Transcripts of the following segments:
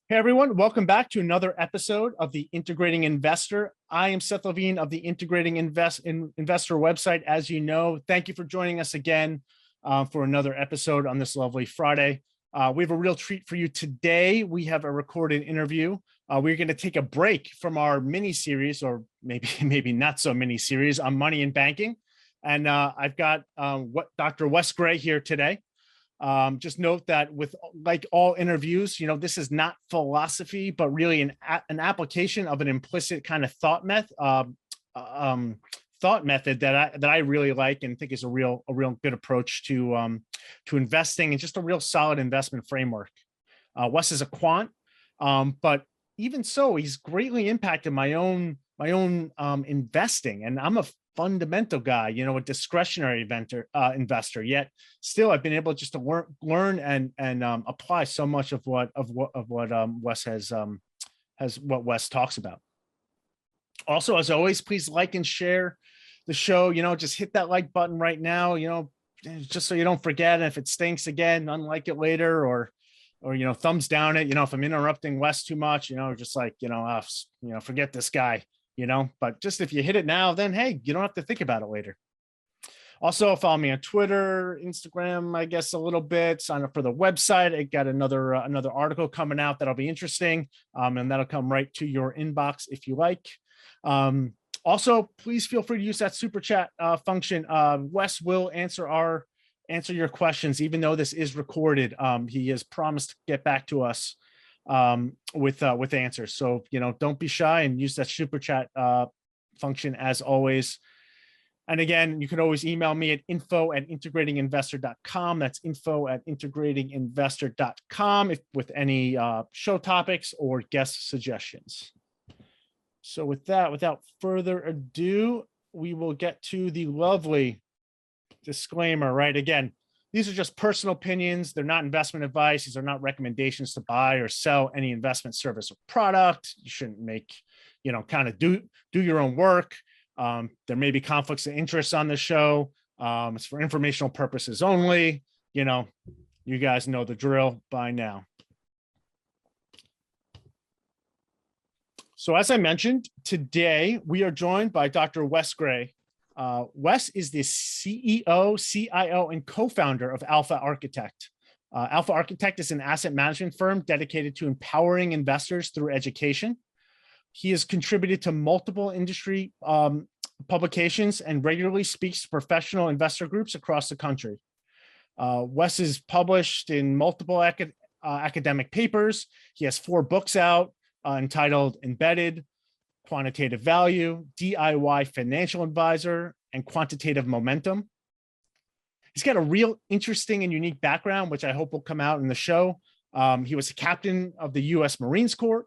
Hey everyone, welcome back to another episode of the Integrating Investor. I am Seth Levine of the Integrating Investor website. As you know, thank you for joining us again for another episode on this lovely Friday. We have a real treat for you today. We have a recorded interview. We're going to take a break from our mini series, or maybe not so mini series on money and banking. And I've got Dr. Wes Gray here today. Just note that with like all interviews, this is not philosophy, but really an application of an implicit kind of thought method that I really like and think is a real good approach to investing and just a real solid investment framework. Wes is a quant, but even so, he's greatly impacted my own investing, and I'm a fundamental guy, a discretionary investor. Yet still, I've been able just to learn and apply so much of what Wes has what Wes talks about. Also, as always, please like and share the show. Just hit that like button right now. Just so you don't forget. And if it stinks again, unlike it later, or thumbs down it. If I'm interrupting Wes too much, just like forget this guy. But just if you hit it now, then hey, you don't have to think about it later. Also, follow me on Twitter, Instagram, I guess a little bit. Sign up for the website. I got another article coming out that'll be interesting, and that'll come right to your inbox if you like. Also, please feel free to use that super chat function. Wes will answer your questions, even though this is recorded. He has promised to get back to us with answers. So, don't be shy and use that super chat function as always. And again, you can always email me at info@integratinginvestor.com. That's info@integratinginvestor.com with any show topics or guest suggestions. So with that, without further ado, we will get to the lovely disclaimer, right? Again, these are just personal opinions. They're not investment advice. These are not recommendations to buy or sell any investment service or product. You shouldn't make, kind of do your own work. There may be conflicts of interest on the show. It's for informational purposes only. You guys know the drill by now. So as I mentioned, today we are joined by Dr. Wes Gray. Wes is the CEO, CIO, and co-founder of Alpha Architect. Alpha Architect is an asset management firm dedicated to empowering investors through education. He has contributed to multiple industry publications and regularly speaks to professional investor groups across the country. Wes is published in multiple academic papers. He has 4 books out entitled Embedded, Quantitative Value, DIY Financial Advisor, and Quantitative Momentum. He's got a real interesting and unique background, which I hope will come out in the show. He was a captain of the U.S. Marine Corps.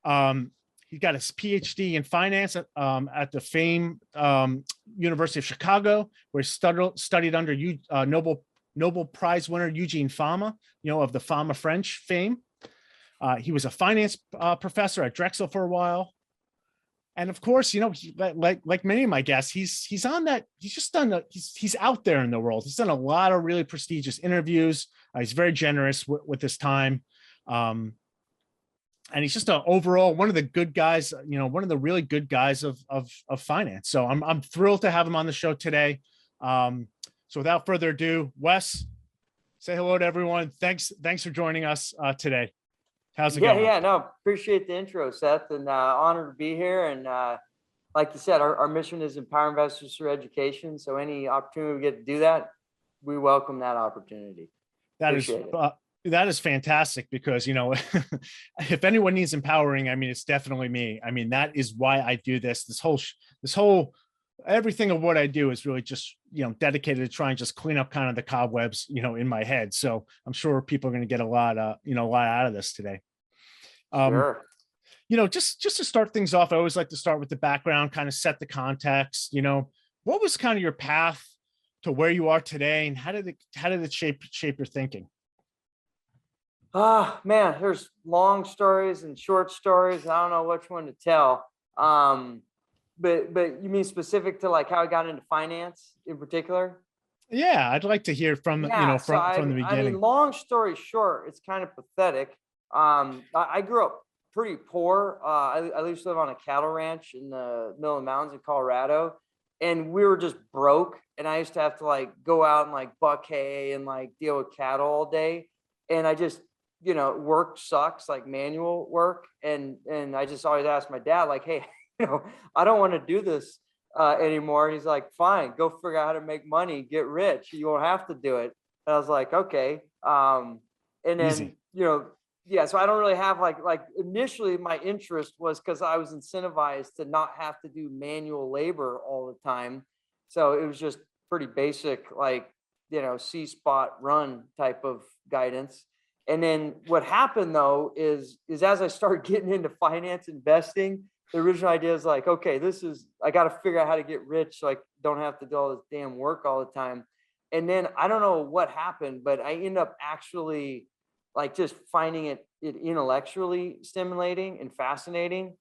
He got his PhD in finance at the famed University of Chicago, where he studied under Nobel Prize winner Eugene Fama, of the Fama French fame. He was a finance professor at Drexel for a while. And of course, like many of my guests, he's out there in the world. He's done a lot of really prestigious interviews. He's very generous with his time. And he's just overall one of the good guys, one of the really good guys of finance. So I'm thrilled to have him on the show today. So without further ado, Wes, say hello to everyone. Thanks for joining us today. How's it going? Yeah, no, appreciate the intro, Seth, and honored to be here. And like you said, our mission is empower investors through education. So any opportunity we get to do that, we welcome that opportunity. That is fantastic because, if anyone needs empowering, it's definitely me. That is why I do this. This whole everything of what I do is really just, dedicated to try and just clean up kind of the cobwebs, in my head. So I'm sure people are going to get a lot out of this today. Sure. Just to start things off, I always like to start with the background, kind of set the context. What was kind of your path to where you are today, and how did it shape your thinking? Man, there's long stories and short stories. I don't know which one to tell. But you mean specific to like how I got into finance in particular? Yeah, I'd like to hear from Yeah, from the beginning. long story short, it's kind of pathetic. I grew up pretty poor. I used to live on a cattle ranch in the middle of the mountains in Colorado, and we were just broke. And I used to have to like go out and like buck hay and like deal with cattle all day. And I just, work sucks, like manual work. And I just always asked my dad, like, hey, I don't want to do this anymore. And he's like, fine, go figure out how to make money, get rich. You won't have to do it. And I was like, okay. And then, Easy. yeah, so I don't really have like initially my interest was because I was incentivized to not have to do manual labor all the time. So it was just pretty basic, like, see spot run type of guidance. And then what happened though is as I started getting into finance investing, the original idea is like, okay, I got to figure out how to get rich so I don't have to do all this damn work all the time. And then I don't know what happened, but I end up actually like just finding it intellectually stimulating and fascinating.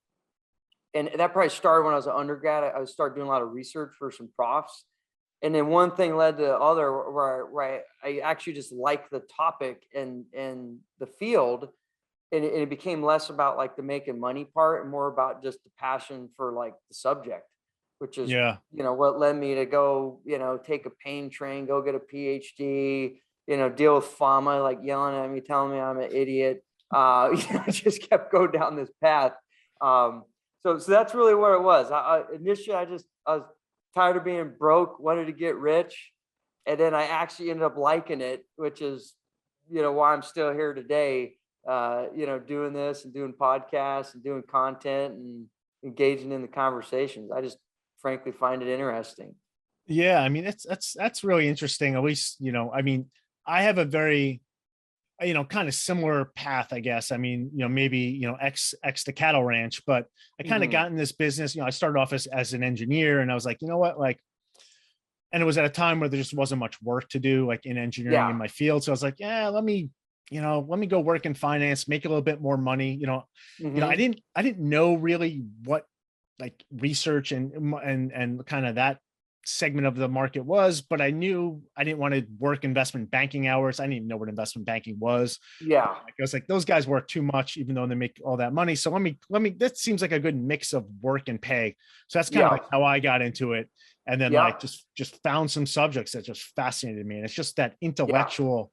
And that probably started when I was an undergrad. I started doing a lot of research for some profs. And then one thing led to the other where I actually just liked the topic and the field. And it became less about like the making money part and more about just the passion for like the subject, which is, Yeah. what led me to go, take a pain train, go get a PhD, deal with FAMA, like yelling at me, telling me I'm an idiot. I just kept going down this path. So that's really where it was. Initially, I was tired of being broke, wanted to get rich. And then I actually ended up liking it, which is, why I'm still here today, doing this and doing podcasts and doing content and engaging in the conversations. I just frankly find it interesting. Yeah. I mean, that's really interesting. At least, I mean, I have a very, kind of similar path, I guess. I mean, maybe, X the cattle ranch, but I kind of Mhm. got in this business, I started off as an engineer, and I was like, you know what, like, and it was at a time where there just wasn't much work to do, like in engineering in Yeah. my field. So I was like, yeah, let me go work in finance, make a little bit more money. I Mhm. didn't know really what like research and kind of that segment of the market was, but I knew I didn't want to work investment banking hours. I didn't even know what investment banking was. Yeah. I was like, those guys work too much, even though they make all that money. So that seems like a good mix of work and pay. So that's kind of Yeah. like how I got into it. And then Yeah. like just found some subjects that just fascinated me. And it's just that Yeah. intellectual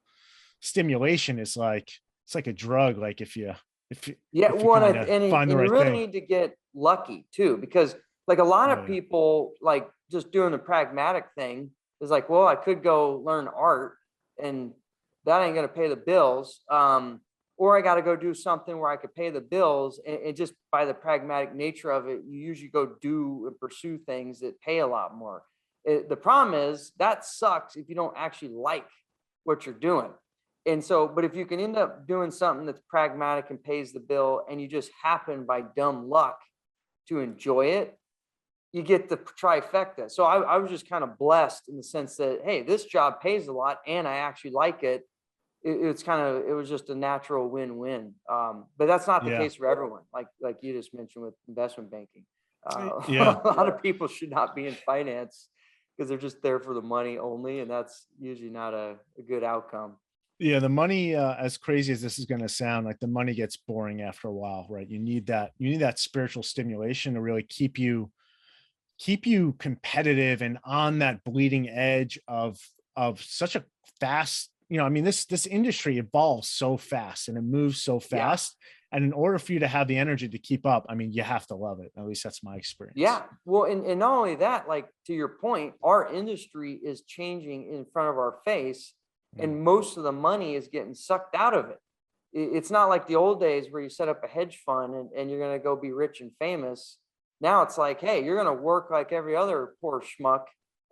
stimulation is like, it's like a drug. Like Yeah, if you one, kind of find the and you right really thing. need to get lucky too, because like a lot of Yeah. people like just doing the pragmatic thing is like, well, I could go learn art and that ain't gonna pay the bills. Or I got to go do something where I could pay the bills, and just by the pragmatic nature of it, you usually go do and pursue things that pay a lot more. The problem is that sucks if you don't actually like what you're doing. And so, but if you can end up doing something that's pragmatic and pays the bill, and you just happen by dumb luck to enjoy it, you get the trifecta. So I was just kind of blessed in the sense that, hey, this job pays a lot and I actually like it. It was just a natural win-win. But that's not the Yeah. case for everyone. Like you just mentioned with investment banking, Yeah. a lot of people should not be in finance because they're just there for the money only, and that's usually not a good outcome. Yeah, the money, as crazy as this is going to sound, like the money gets boring after a while, right? You need that spiritual stimulation to really keep you competitive and on that bleeding edge of such a fast, I mean, this industry evolves so fast and it moves so Yeah. fast. And in order for you to have the energy to keep up, I mean, you have to love it. At least that's my experience. Yeah. Well, and not only that, like to your point, our industry is changing in front of our face, Mm. and most of the money is getting sucked out of it. It's not like the old days where you set up a hedge fund and you're going to go be rich and famous. Now it's like, hey, you're going to work like every other poor schmuck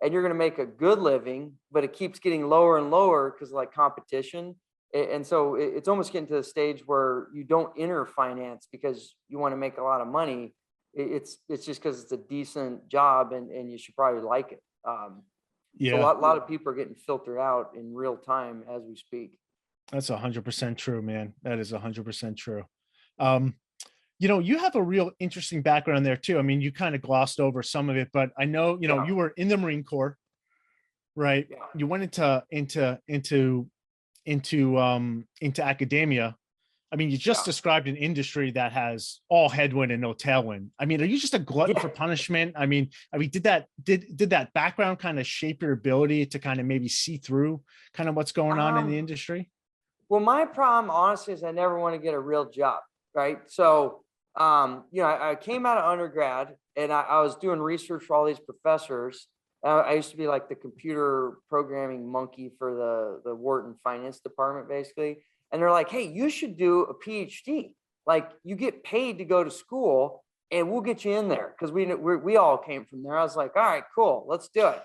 and you're going to make a good living, but it keeps getting lower and lower because like competition. And so it's almost getting to the stage where you don't enter finance because you want to make a lot of money. It's just because it's a decent job and you should probably like it. So a Yeah, lot of people are getting filtered out in real time as we speak. that's 100% true, man. That is 100% true. Um, you have a real interesting background there too. I mean, you kind of glossed over some of it, but I know, Yeah. you were in the Marine Corps, right? Yeah. You went into academia. I mean, you just Yeah. described an industry that has all headwind and no tailwind. I mean, are you just a glutton for Yeah. punishment? I mean, did that background kind of shape your ability to kind of maybe see through kind of what's going on in the Um, industry? well, my problem, honestly, is I never want to get a real job, right? So, I came out of undergrad and I was doing research for all these professors. I used to be like the computer programming monkey for the Wharton finance department, basically. And they're like, "Hey, you should do a PhD. Like, you get paid to go to school, and we'll get you in there because we all came from there." I was like, "All right, cool, let's do it."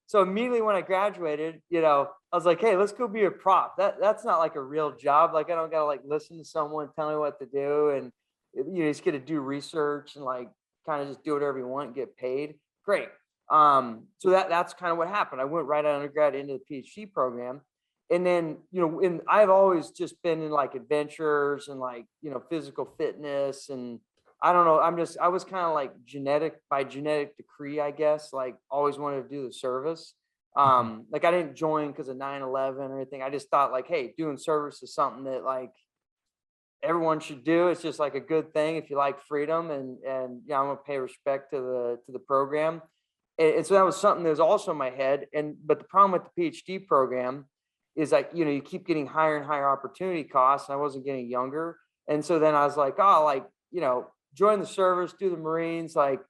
So immediately when I graduated, I was like, "Hey, let's go be a prop." That's not like a real job. Like, I don't gotta like listen to someone tell me what to do, and you just get to do research and like kind of just do whatever you want and get paid. Great. So that's kind of what happened. I went right out of undergrad into the PhD program. And then, and I've always just been in like adventures and like, physical fitness. And I don't know, I was kind of like by genetic decree, I guess, like always wanted to do the service. Mhm. Like I didn't join because of 9/11 or anything. I just thought like, hey, doing service is something that like everyone should do. It's just like a good thing if you like freedom, and I'm gonna pay respect to the program. And so that was something that was also in my head. And but the problem with the PhD program is like, you keep getting higher and higher opportunity costs, and I wasn't getting younger. And so then I was like, oh, like, join the service, do the Marines, like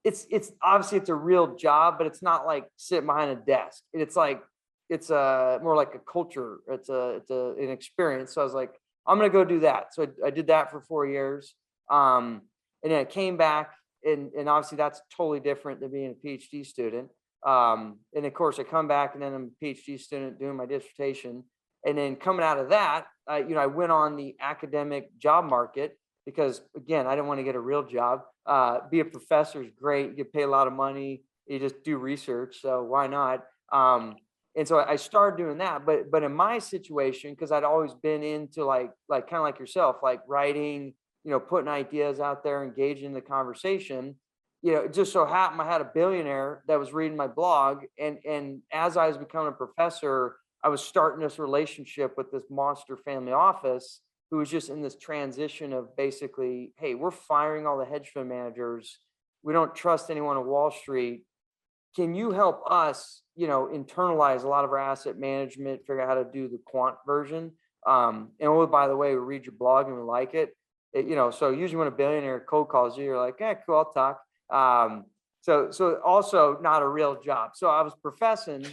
it's obviously it's a real job, but it's not like sitting behind a desk. It's like it's a more like a culture. It's an experience. So I was like, I'm gonna go do that. So I did that for 4 years. And then I came back, and obviously that's totally different than being a PhD student. And of course I come back and then I'm a PhD student doing my dissertation. And then coming out of that, I went on the academic job market because again, I didn't want to get a real job. Be a professor is great. You get paid a lot of money. You just do research. So why not? And so I started doing that. But in my situation, because I'd always been into like kind of like yourself, like writing, putting ideas out there, engaging in the conversation. It just so happened I had a billionaire that was reading my blog, and as I was becoming a professor, I was starting this relationship with this monster family office who was just in this transition of basically, hey, we're firing all the hedge fund managers. We don't trust anyone on Wall Street. Can you help us, internalize a lot of our asset management, figure out how to do the quant version? And oh, by the way, we read your blog and we like it. So usually when a billionaire cold calls you, you're like, yeah, cool, I'll talk. So also not a real job. So I was professing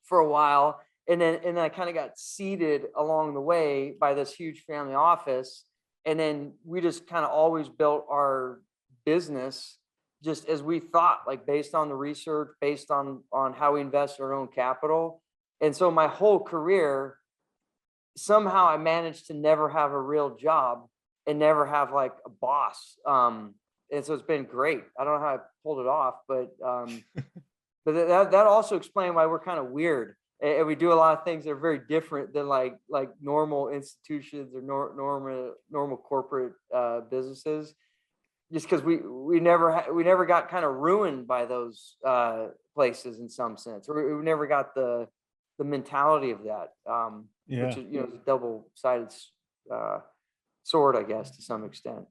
for a while, and then I kind of got seeded along the way by this huge family office. And then we just kind of always built our business just as we thought, like based on the research, based on how we invest our own capital. And so my whole career, somehow I managed to never have a real job and never have like a boss. And so it's been great. I don't know how I pulled it off, but that also explained why we're kind of weird. And we do a lot of things that are very different than like normal institutions or normal corporate businesses. Just because we never got kind of ruined by those places in some sense, or we never got the mentality of that, which Yeah. is a double-sided uh, sword, I guess, to some extent.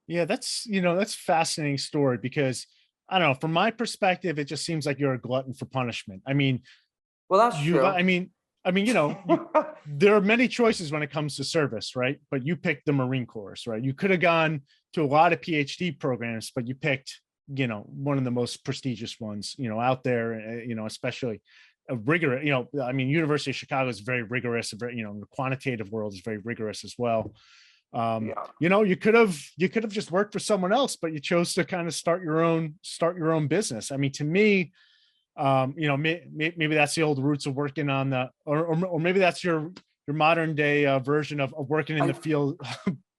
Yeah, that's fascinating story because I don't know, from my perspective, it just seems like you're a glutton for punishment. I mean, Well, that's you've true. there are many choices when it comes to service, right? But you picked the Marine Corps, right? You could have gone to a lot of PhD programs, but you picked, one of the most prestigious ones, out there, especially a rigorous, University of Chicago is very rigorous, very, the quantitative world is very rigorous as well. Yeah. You could have just worked for someone else, but you chose to kind of start your own business. I mean, to me, maybe that's the old roots of working on or maybe that's your modern day version of working in I the field,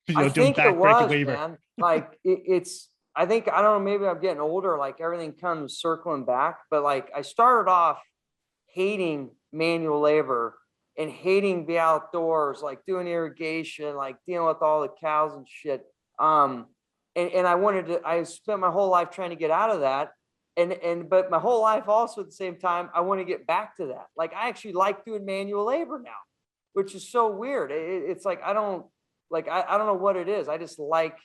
I doing think it backbreaking was, labor. man. Like I think, I don't know, maybe I'm getting older, like everything comes circling back, but like I started off hating manual labor and hating the outdoors, like doing irrigation, like dealing with all the cows and shit. Um, and I spent my whole life trying to get out of that. But my whole life also at the same time, I want to get back to that. Like I actually like doing manual labor now. which is so weird. It's like, I don't like, I don't know what it is. I just like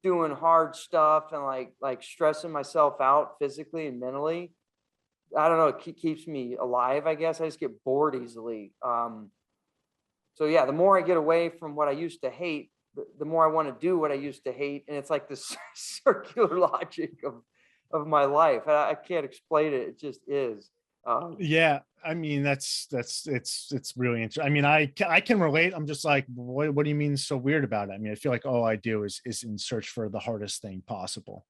doing hard stuff and like stressing myself out physically and mentally. I don't know. It keeps me alive, I guess. I just get bored easily. So yeah, the more I get away from what I used to hate, the more I want to do what I used to hate. And it's like this circular logic of my life. I can't explain it. It just is. Yeah, I mean it's really interesting. I mean, I can relate. I'm just like, what do you mean so weird about it? I mean, I feel like all I do is in search for the hardest thing possible.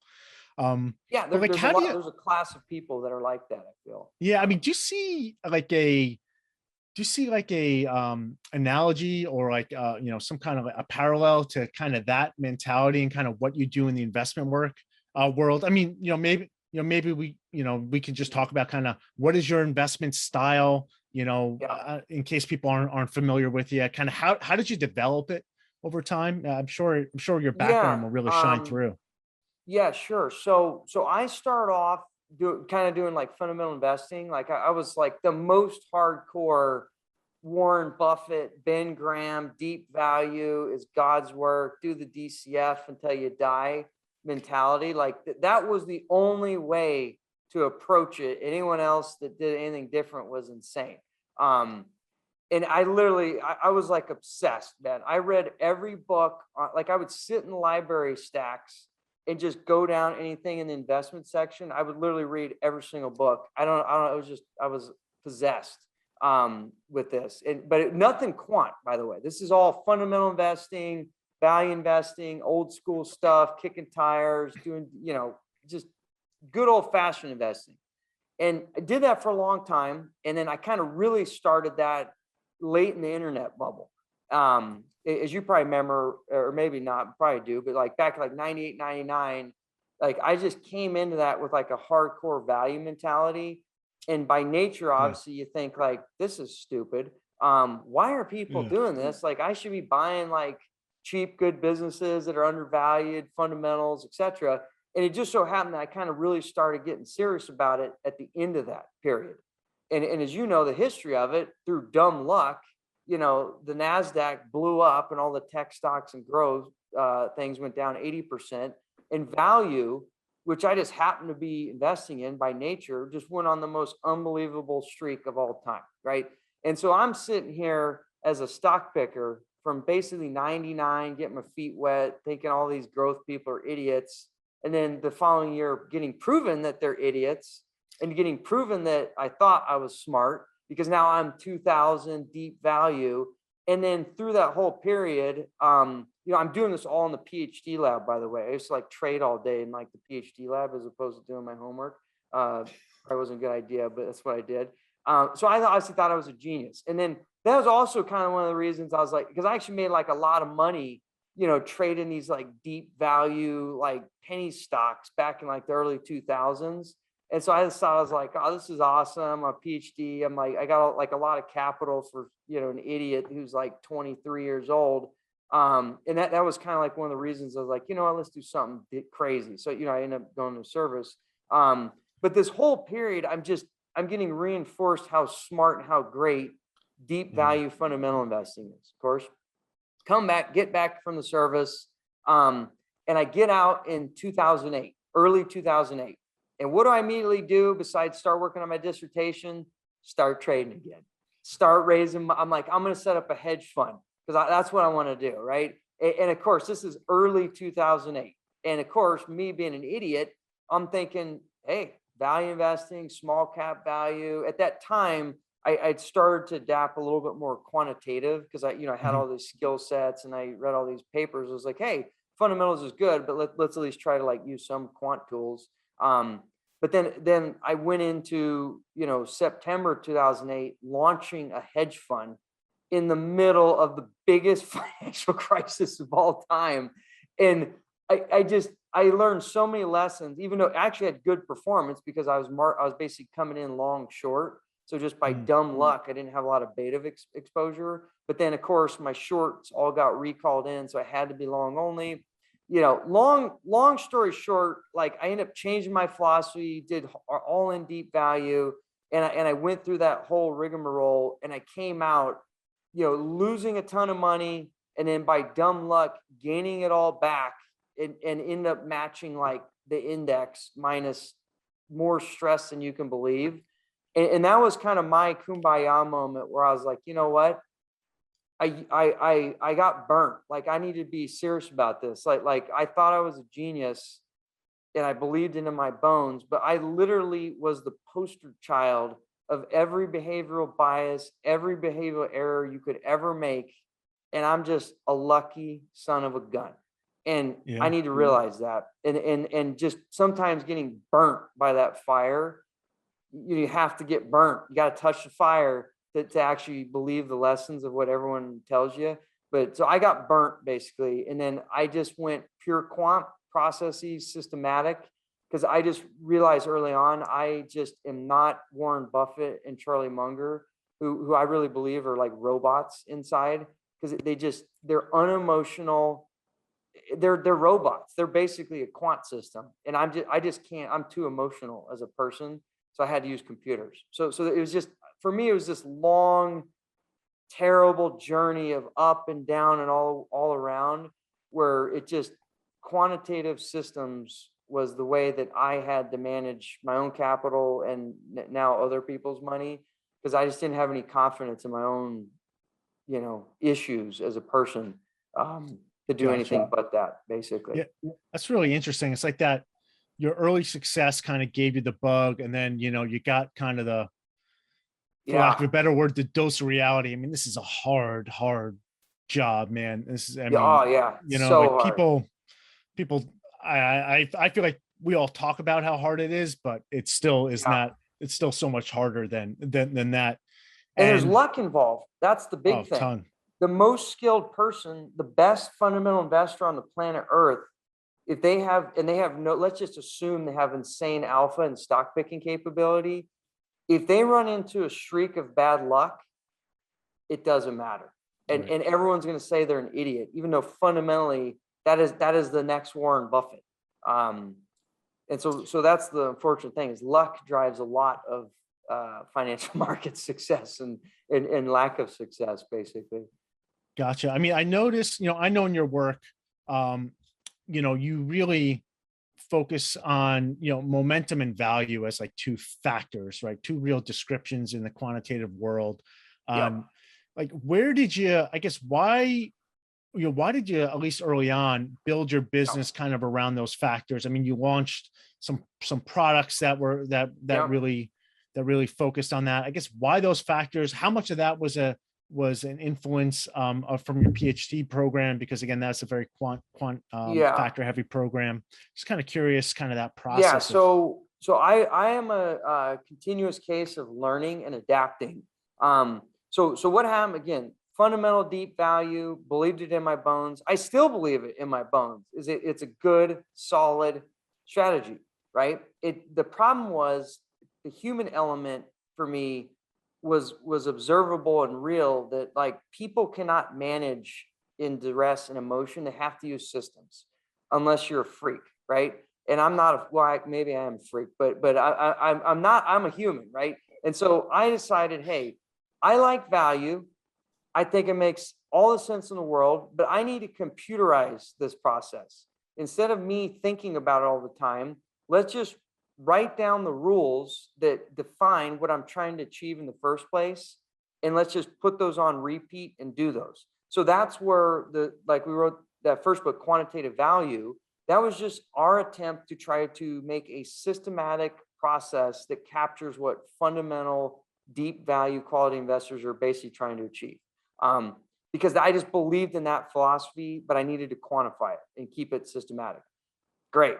Yeah, But like, there's a how do lot, you? there's a class of people that are like that, I feel. Yeah, I mean, do you see like a analogy or like some kind of a parallel to kind of that mentality and kind of what you do in the investment world? I mean, maybe we can just talk about kind of what is your investment style, Yeah. in case people aren't familiar with you, kind of how did you develop it over time? I'm sure your background Yeah. will really shine through. Yeah, sure. So I start off kind of doing like fundamental investing. Like I was like the most hardcore Warren Buffett, Ben Graham, deep value is God's work, do the DCF until you die mentality. Like that was the only way to approach it. Anyone else that did anything different was insane. Um, and I was like obsessed, man. I read every book. Like I would sit in the library stacks and just go down anything in the investment section. I would literally read every single book. I don't. It was just I was possessed with this. Nothing quant, by the way. This is all fundamental investing, value investing, old school stuff, kicking tires, doing just good old fashioned investing. And I did that for a long time. And then I kind of really started that late in the internet bubble. As you probably remember, or maybe not, probably do, but like back in like 98, 99, like I just came into that with like a hardcore value mentality. And by nature, Yeah, obviously, you think like, this is stupid. Why are people yeah, doing this? Like I should be buying like cheap, good businesses that are undervalued, fundamentals, etc. And it just so happened that I kind of really started getting serious about it at the end of that period. And as you know, the history of it through dumb luck, the NASDAQ blew up and all the tech stocks and growth things went down 80%. And value, which I just happened to be investing in by nature, just went on the most unbelievable streak of all time. Right. And so I'm sitting here as a stock picker from basically 99, getting my feet wet, thinking all these growth people are idiots. And then the following year, getting proven that they're idiots and getting proven that I thought I was smart because now I'm 2000 deep value. And then through that whole period, I'm doing this all in the PhD lab, by the way. I used to like trade all day in like the PhD lab as opposed to doing my homework. Probably wasn't a good idea, but that's what I did. So I honestly thought I was a genius. And then that was also kind of one of the reasons I was like, because I actually made like a lot of money, trading these like deep value, like penny stocks back in like the early 2000s. And so I just thought, I was like, oh, this is awesome. I'm a PhD. I'm like, I got like a lot of capital for, an idiot who's like 23 years old. And that was kind of like one of the reasons I was like, let's do something crazy. So, I ended up going to service. But this whole period, I'm getting reinforced how smart and how great deep yeah. value fundamental investing is, of course. Get back from the service. And I get out in 2008, early 2008. And what do I immediately do besides start working on my dissertation? Start trading again. Start raising. I'm like, I'm going to set up a hedge fund because that's what I want to do. Right. And of course, this is early 2008. And of course, me being an idiot, I'm thinking, hey, value investing, small cap value. At that time, I'd started to adapt a little bit more quantitative because I had Mhm. all these skill sets and I read all these papers. I was like, hey, fundamentals is good, but let's at least try to like use some quant tools. But then I went into September 2008 launching a hedge fund in the middle of the biggest financial crisis of all time, and I learned so many lessons. Even though I actually had good performance because I was basically coming in long short. So just by Mm. dumb luck, I didn't have a lot of beta exposure. But then, of course, my shorts all got recalled in, so I had to be long only. Long story short, like I ended up changing my philosophy, did all in deep value, and I went through that whole rigmarole, and I came out losing a ton of money and then by dumb luck gaining it all back and end up matching like the index minus more stress than you can believe. And that was kind of my kumbaya moment where I was like, you know what? I got burnt. Like I need to be serious about this. Like I thought I was a genius and I believed into my bones, but I literally was the poster child of every behavioral bias, every behavioral error you could ever make. And I'm just a lucky son of a gun. And I Yeah. need to realize that. And just sometimes getting burnt by that fire, you have to get burnt. You got to touch the fire to actually believe the lessons of what everyone tells you. But so I got burnt basically. And then I just went pure quant processes, systematic, because I just realized early on, I just am not Warren Buffett and Charlie Munger, who I really believe are like robots inside, because they're unemotional. They're robots. They're basically a quant system. And I just can't, I'm too emotional as a person. So I had to use computers. So it was just, for me, it was this long, terrible journey of up and down and all around, where it just, quantitative systems was the way that I had to manage my own capital and now other people's money, because I just didn't have any confidence in my own, issues as a person, to do anything Gotcha. but that, basically. Yeah, that's really interesting. It's like that your early success kind of gave you the bug, and then you got kind of the, for lack of a Yeah. better word, the dose of reality. I mean, this is a hard job, man. This is, I Yeah. mean, Oh, yeah. like So hard. people, I feel like we all talk about how hard it is, but it still is Yeah. not. It's still so much harder than that. And there's And luck involved. That's the oh, big thing. ton. The most skilled person, the best fundamental investor on the planet Earth, if they have, and they have no, let's just assume they have insane alpha and stock picking capability. If they run into a streak of bad luck, it doesn't matter. Right. And everyone's going to say they're an idiot, even though fundamentally that is the next Warren Buffett. And so that's the unfortunate thing, is luck drives a lot of financial market success and lack of success, basically. Gotcha. I mean, I noticed, I know in your work, you really focus on, momentum and value as like two factors, right? Two real descriptions in the quantitative world. Yep. Like, where did you, I guess, why did you, at least early on, build your business kind of around those factors? I mean, you launched some products that were that Yep. really focused on that. I guess, why those factors? How much of that was an influence from your PhD program? Because again, that's a very quant Yeah. factor heavy program. Just kind of curious, kind of that Yeah. process. So I am a continuous case of learning and adapting. So what happened again? Fundamental deep value, believed it in my bones. I still believe it in my bones. It's a good, solid strategy, right? The problem was the human element for me was observable and real, that like people cannot manage in duress and emotion. They have to use systems, unless you're a freak, right? And I'm not maybe I am a freak, but I'm not. I'm a human, right? And so I decided, hey, I like value. I think it makes all the sense in the world, but I need to computerize this process. Instead of me thinking about it all the time, let's just write down the rules that define what I'm trying to achieve in the first place. And let's just put those on repeat and do those. So that's where we wrote that first book, Quantitative Value. That was just our attempt to try to make a systematic process that captures what fundamental, deep value quality investors are basically trying to achieve. Because I just believed in that philosophy, but I needed to quantify it and keep it systematic. Great.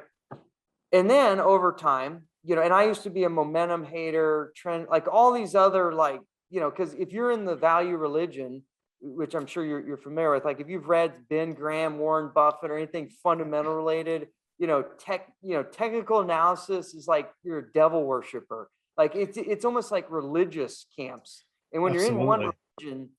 And then over time, and I used to be a momentum hater, trend, like all these other, like, because if you're in the value religion, which I'm sure you're familiar with, like if you've read Ben Graham, Warren Buffett, or anything fundamental related, technical analysis is like you're a devil worshiper. Like it's almost like religious camps. And when you're in one religion,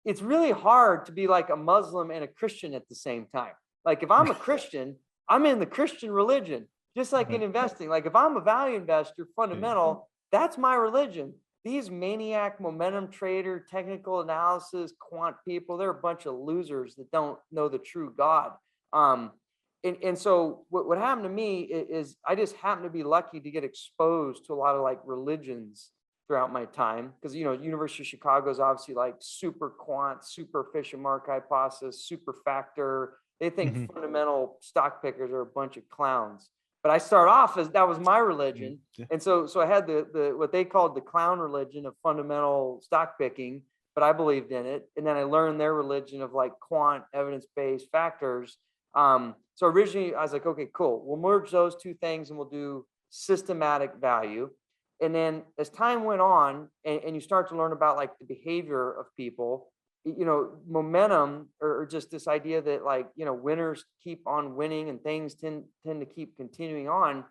it's really hard to be like a Muslim and a Christian at the same time. Like if I'm a Christian, I'm in the Christian religion, just like in investing. Like if I'm a value investor, fundamental, that's my religion. these maniac momentum trader, technical analysis, quant people, they're a bunch of losers that don't know the true God. And so what happened to me is I just happened to be lucky to get exposed to a lot of like religions throughout my time. Because, University of Chicago is obviously like super quant, super efficient market hypothesis, super factor. They think fundamental stock pickers are a bunch of clowns. But I start off as that was my religion. And so I had the what they called the clown religion of fundamental stock picking, but I believed in it. And then I learned their religion of like quant evidence-based factors. So originally I was like, okay, cool. We'll merge those two things and we'll do systematic value. And then as time went on and you start to learn about like the behavior of people, momentum or just this idea that like, winners keep on winning and things tend to keep continuing on.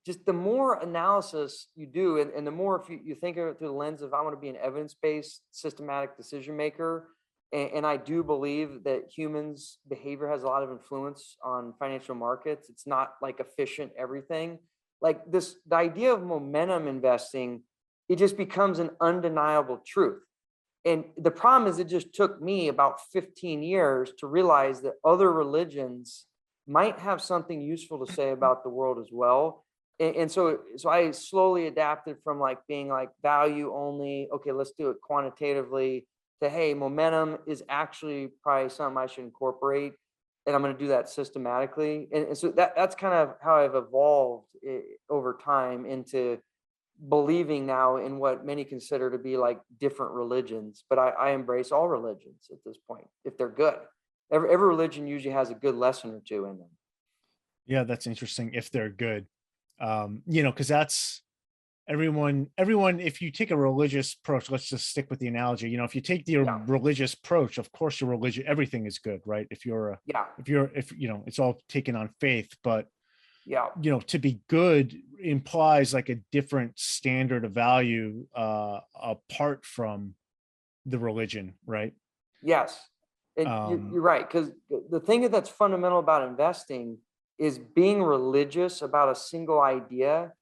Just the more analysis you do, and the more if you think of it through the lens of I want to be an evidence-based systematic decision maker, and I do believe that humans' behavior has a lot of influence on financial markets. It's not like efficient everything. Like the idea of momentum investing, it just becomes an undeniable truth. And the problem is it just took me about 15 years to realize that other religions might have something useful to say about the world as well. And so I slowly adapted from like being like value only, okay, let's do it quantitatively, to hey, momentum is actually probably something I should incorporate. And I'm going to do that systematically. And so that's kind of how I've evolved over time into believing now in what many consider to be like different religions, but I embrace all religions at this point if they're good. Every religion usually has a good lesson or two in them. Yeah, that's interesting. If they're good, because that's everyone. If you take a religious approach, let's just stick with the analogy. If you take the religious approach, of course, your religion, everything is good, right? If it's all taken on faith, but to be good implies like a different standard of value apart from the religion, right? Yes. And you're right, because the thing that's fundamental about investing is being religious about a single idea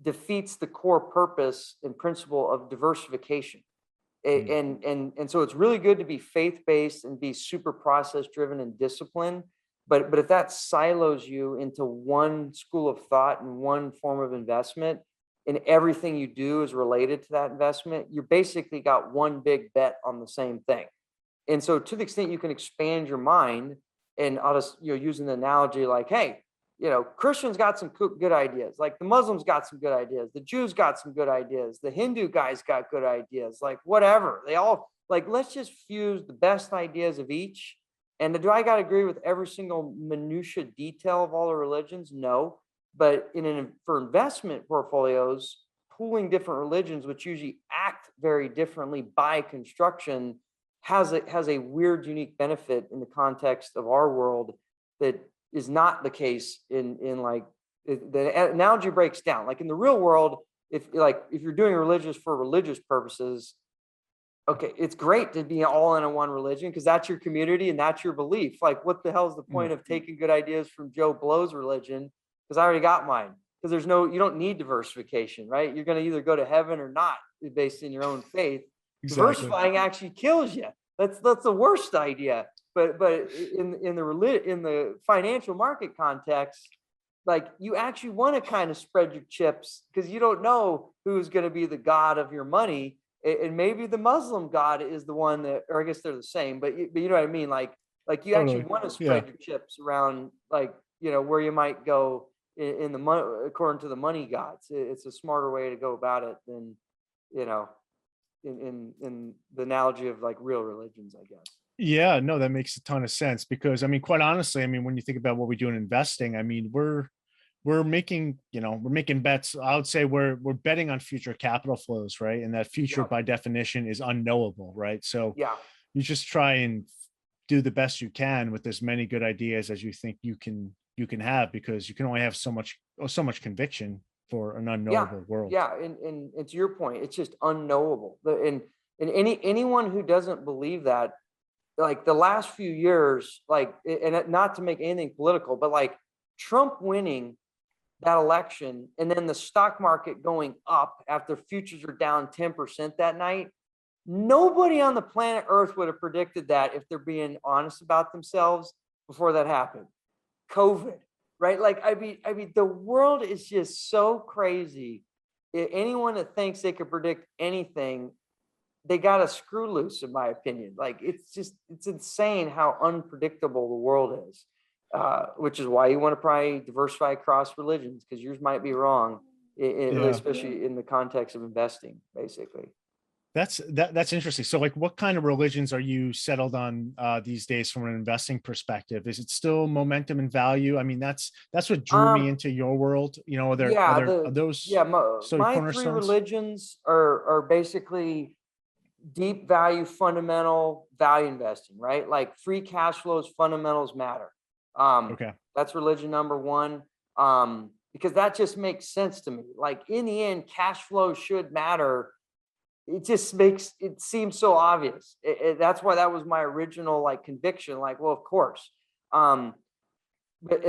defeats the core purpose and principle of diversification. And so it's really good to be faith-based and be super process-driven and disciplined. But if that silos you into one school of thought and one form of investment, and everything you do is related to that investment, you basically got one big bet on the same thing. And so to the extent you can expand your mind, and I'll just, using the analogy like, hey, Christians got some good ideas, like the Muslims got some good ideas, the Jews got some good ideas, the Hindu guys got good ideas, like whatever. They all like, let's just fuse the best ideas of each. And do I got to agree with every single minutia detail of all the religions? No. But for investment portfolios, pooling different religions, which usually act very differently by construction, has a weird, unique benefit in the context of our world that is not the case in like the analogy breaks down. Like in the real world, if you're doing religious for religious purposes, okay, it's great to be all in a one religion because that's your community and that's your belief. Like, what the hell is the point of taking good ideas from Joe Blow's religion? Because I already got mine. Because you don't need diversification, right? You're going to either go to heaven or not based in your own faith. Exactly. Diversifying actually kills you. That's the worst idea. But in the financial market context, like you actually want to kind of spread your chips because you don't know who's going to be the god of your money. And maybe the Muslim God is the one that, or I guess they're the same, but you know what I mean? Like you actually want to spread your chips around, like, where you might go in the money, according to the money gods. It's a smarter way to go about it than, in the analogy of like real religions, I guess. Yeah, no, that makes a ton of sense because quite honestly, when you think about what we do in investing, we're making bets. I would say we're betting on future capital flows, right? And that future by definition is unknowable, right? So you just try and do the best you can with as many good ideas as you think you can have, because you can only have so much conviction for an unknowable world. Yeah, and to your point, it's just unknowable. And anyone who doesn't believe that, like the last few years, like, and not to make anything political, but like Trump winning that election and then the stock market going up after futures are down 10% that night, nobody on the planet Earth would have predicted that if they're being honest about themselves before that happened. COVID, right? Like, I mean, the world is just so crazy. Anyone that thinks they could predict anything, they got a screw loose, in my opinion. Like, it's insane how unpredictable the world is. Which is why you want to probably diversify across religions, because yours might be wrong, especially in the context of investing, basically. That's interesting. So like, what kind of religions are you settled on these days from an investing perspective? Is it still momentum and value? I mean, that's what drew me into your world. You know, are those so My three cornerstones? religions are basically deep value, fundamental value investing, right? Like free cash flows, fundamentals matter. Okay. That's religion number one. Because that just makes sense to me. Like, in the end, cash flow should matter. It just makes it seem so obvious. That's why that was my original like conviction. Like, well, of course. And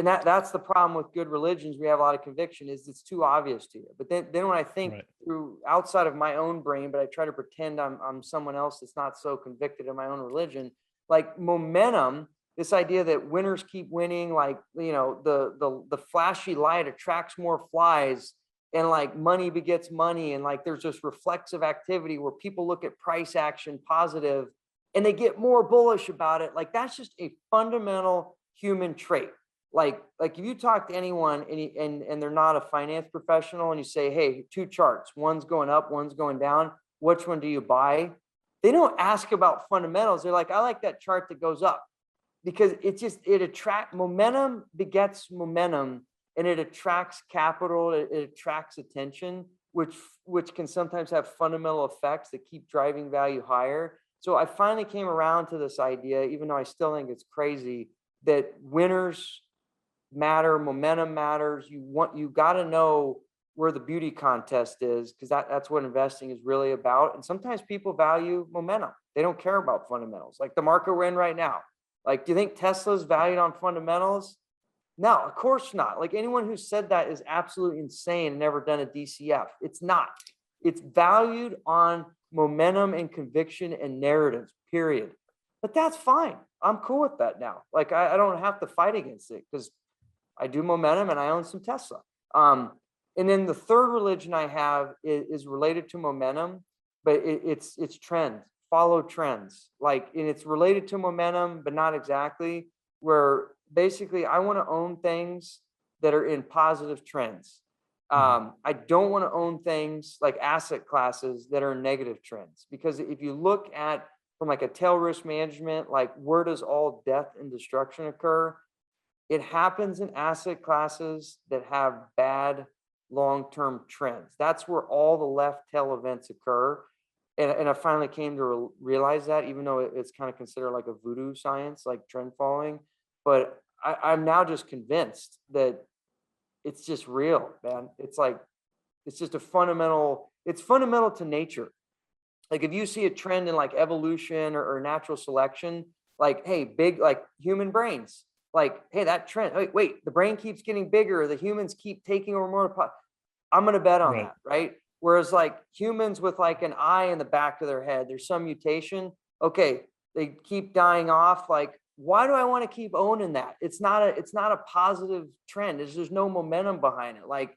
that's the problem with good religions. We have a lot of conviction, is it's too obvious to you. But then when I think through outside of my own brain, but I try to pretend I'm someone else that's not so convicted in my own religion, like momentum, this idea that winners keep winning, like, you know, the flashy light attracts more flies, and like money begets money, and like there's this reflexive activity where people look at price action positive and they get more bullish about it. Like, that's just a fundamental human trait. Like if you talk to anyone and they're not a finance professional, and you say, hey, two charts, one's going up, one's going down, which one do you buy? They don't ask about fundamentals. They're like, I like that chart that goes up, because it attracts momentum, begets momentum, and it attracts capital, it attracts attention, which can sometimes have fundamental effects that keep driving value higher. So I finally came around to this idea, even though I still think it's crazy, that winners matter, momentum matters. You got to know where the beauty contest is, because that's what investing is really about. And sometimes people value momentum. They don't care about fundamentals, like the market we're in right now. Like, do you think Tesla's valued on fundamentals? No, of course not. Like, anyone who said that is absolutely insane and never done a DCF. It's not. It's valued on momentum and conviction and narratives, period. But that's fine. I'm cool with that now. Like, I don't have to fight against it, because I do momentum and I own some Tesla. And then the third religion I have is related to momentum, but it's trend, follow trends. Like, and it's related to momentum, but not exactly, where basically I want to own things that are in positive trends. I don't want to own things like asset classes that are in negative trends, because if you look at from like a tail risk management, like, where does all death and destruction occur? It happens in asset classes that have bad long-term trends. That's where all the left tail events occur. And I finally came to realize that, even though it's kind of considered like a voodoo science, like trend following. But I'm now just convinced that it's just real, man. It's like, it's just it's fundamental to nature. Like, if you see a trend in like evolution or natural selection, like, hey, big, like human brains, like, hey, that trend, wait, the brain keeps getting bigger, the humans keep taking over more. I'm going to bet on that, right? Whereas like humans with like an eye in the back of their head, there's some mutation. Okay, they keep dying off. Like, why do I want to keep owning that? It's not a positive trend. There's no momentum behind it. Like,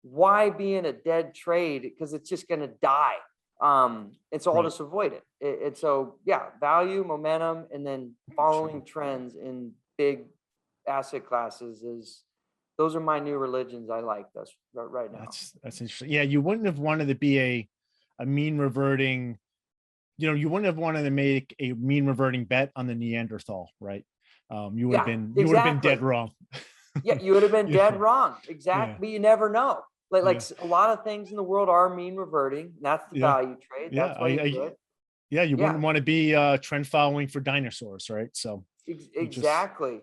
why be in a dead trade? Because it's just going to die. And so I'll just avoid it. And so, yeah, value, momentum, and then following trends in big asset classes those are my new religions. I like this right now. That's interesting. Yeah, you wouldn't have wanted to be a mean reverting, you wouldn't have wanted to make a mean reverting bet on the Neanderthal, right? You would have been dead wrong. Yeah, you would have been dead wrong. Exactly. But you never know. Like a lot of things in the world are mean reverting. That's the value trade. That's why you do it. Yeah, you wouldn't want to be trend following for dinosaurs, right? So exactly.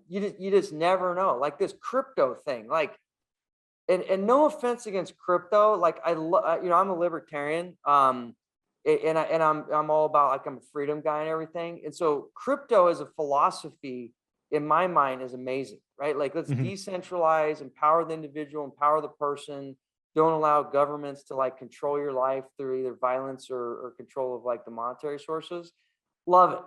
You just never know. Like this crypto thing, like, and no offense against crypto, like I'm a libertarian, and I'm all about, like, I'm a freedom guy and everything, and so crypto as a philosophy in my mind is amazing, right? Like let's Mhm. decentralize, empower the individual, empower the person. Don't allow governments to like control your life through either violence or control of like the monetary sources. Love it.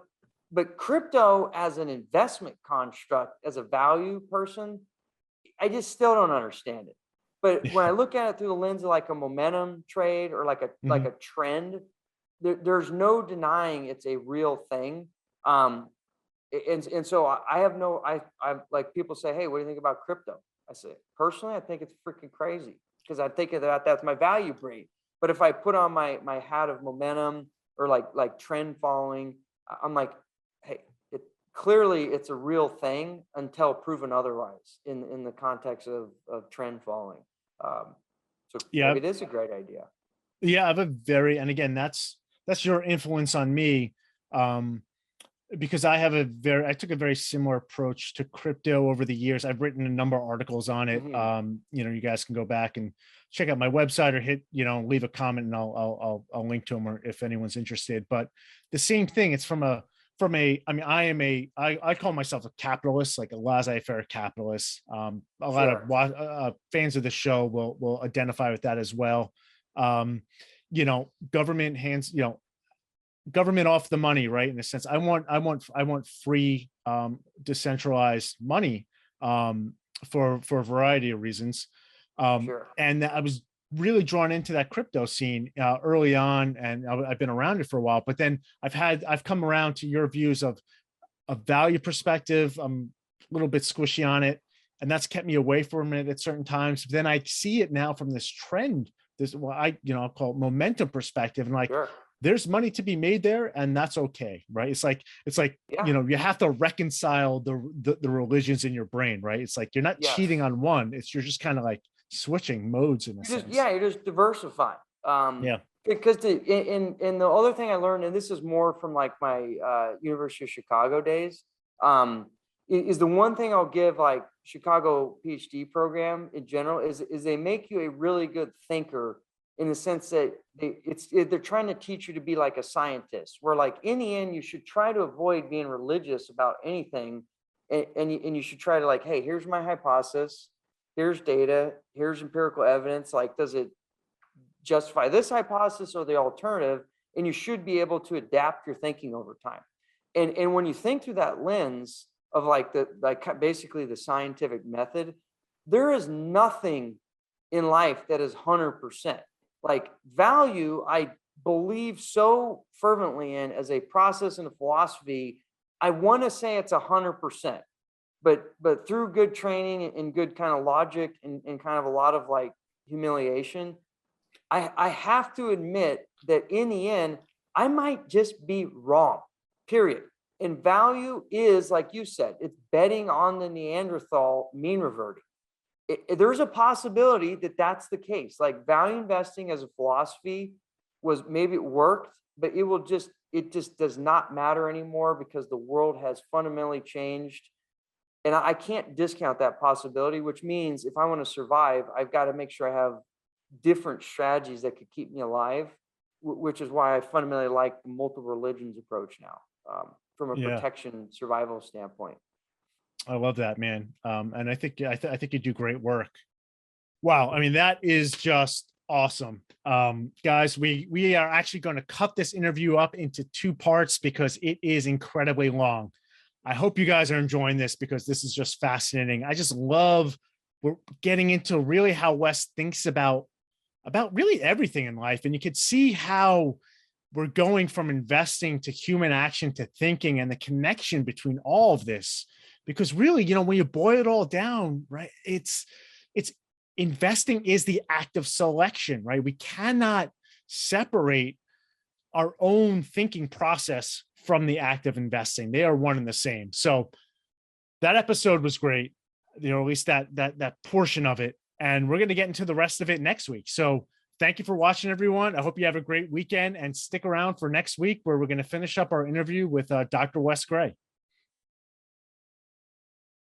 But crypto as an investment construct, as a value person, I just still don't understand it. But when I look at it through the lens of like a momentum trade or like Mhm. a trend, there's no denying it's a real thing. Um, and so I have no I like people say, hey, what do you think about crypto? I say personally, I think it's freaking crazy because I think of that that's my value breed. But if I put on my hat of momentum or like trend following, I'm like, hey, it clearly it's a real thing until proven otherwise in the context of trend following. Um, so Yeah. maybe it is a great idea. Yeah. I have a very, and again, that's your influence on me. Um, because I took a very similar approach to crypto over the years. I've written a number of articles on it. Hmm. You guys can go back and check out my website or leave a comment and I'll link to them or if anyone's interested. But the same thing, it's I mean, I call myself a capitalist, like a laissez-faire capitalist. A lot of Sure. fans of the show will identify with that as well. Um, government hands, government off the money, right? In a sense, I want free, decentralized money, for a variety of reasons. Sure. And I was really drawn into that crypto scene early on, and I've been around it for a while. But then I've come around to your views of a value perspective. I'm a little bit squishy on it, and that's kept me away from it at certain times. But then I see it now from this trend, this what I'll call it momentum perspective, and like Sure. there's money to be made there, and that's okay, right? It's like Yeah. you have to reconcile the religions in your brain, right? It's like you're not cheating Yes. on one; you're just kind of like switching modes in a You just sense. yeah, you just diversify. Yeah. Because in the other thing I learned, and this is more from like my University of Chicago days, is the one thing I'll give like Chicago PhD program in general is they make you a really good thinker in the sense that they're trying to teach you to be like a scientist. Where like in the end, you should try to avoid being religious about anything, and you should try to like, hey, here's my hypothesis, here's data, here's empirical evidence. Like, does it justify this hypothesis or the alternative? And you should be able to adapt your thinking over time. And when you think through that lens of like basically the scientific method, there is nothing in life that is 100%. Like value, I believe so fervently in as a process and a philosophy. I want to say it's 100%, but through good training and good kind of logic and kind of a lot of like humiliation, I have to admit that in the end, I might just be wrong, period. And value is, like you said, it's betting on the Neanderthal mean reverting. There's a possibility that that's the case. Like value investing as a philosophy was maybe it worked, but it just does not matter anymore because the world has fundamentally changed. And I can't discount that possibility, which means if I want to survive, I've got to make sure I have different strategies that could keep me alive, which is why I fundamentally like the multiple religions approach now, from a Yeah. protection survival standpoint. I love that, man. And I think you do great work. Wow. I mean, that is just awesome. Guys, we are actually going to cut this interview up into two parts because it is incredibly long. I hope you guys are enjoying this because this is just fascinating. I just love we're getting into really how Wes thinks about really everything in life. And you could see how we're going from investing to human action to thinking and the connection between all of this. Because really, when you boil it all down, right, it's investing is the act of selection, right? We cannot separate our own thinking process from the act of investing. They are one and the same. So that episode was great, at least that portion of it. And we're going to get into the rest of it next week. So thank you for watching, everyone. I hope you have a great weekend and stick around for next week where we're going to finish up our interview with Dr. Wes Gray.